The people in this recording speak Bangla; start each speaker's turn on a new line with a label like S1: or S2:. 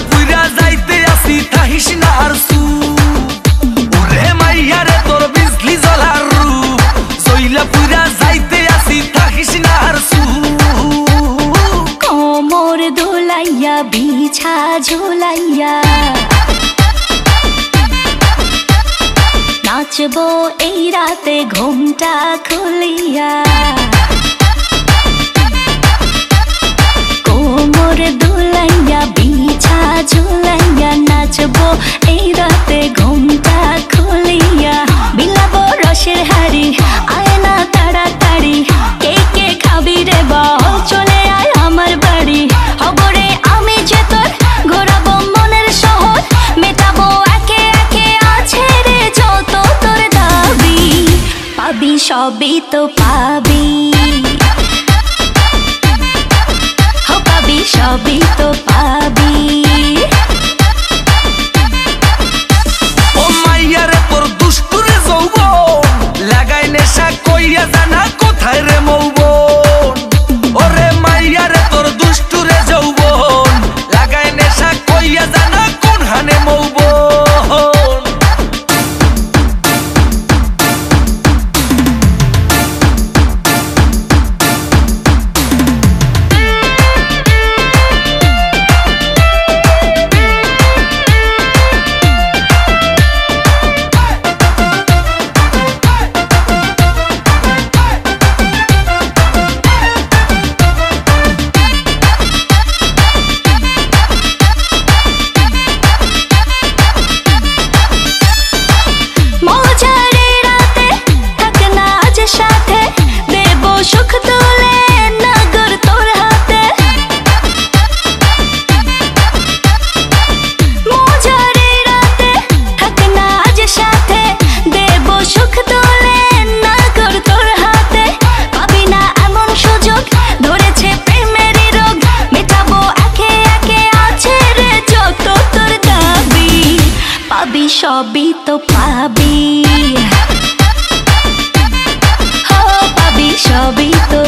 S1: পুইরা যাইতে আসি থাকিস না আর সু ওরে মাইয়া রে তোর বিজলি জ্বলার রূপ জইলা পুইরা যাইতে আসি থাকিস না আর সু
S2: কোমর দোলাইয়া বিছা ঝোলাইয়া নাচবো এই রাতে ঘুমটা খুলিয়া কোমর দোলাইয়া বিছা ঝোলাইয়া নাচবো এই রাতে ঘুমটা খুলিয়া বিলাবো রসের হাড়ি আয় না তাড়াতাড়ি কে কে খাবি রে বল চলে আয় আমার বাড়ি হবরে আমি যে তোর ঘোরাবো মনের শহর মেটাবো একে একে আছে রে যত তোর দাবি পাবি সবই তো পাবি পাবি সবই তো পাবি
S1: ও মাইয়া রে তোর দুষ্টুরে যৌবন লাগাই নেশা কইয়া জানা কোথায় রে মৌবন ওরে মাইয়া রে তোর দুষ্টুরে যৌবন লাগাই নেশা কইয়া জানা কোন হানে মৌবন
S2: সুখ তুলে নগর তোর হাতে মজারে রাতে থাক না আজ সাথে দেব সুখ তুলে নগর তোর হাতে পাবি না এমন সুযোগ ধরেছে প্রেমেরই রোগ মেটাবো একে একে আছে রে যত তোর দাবি পাবি সবই তো পাবি সবই তো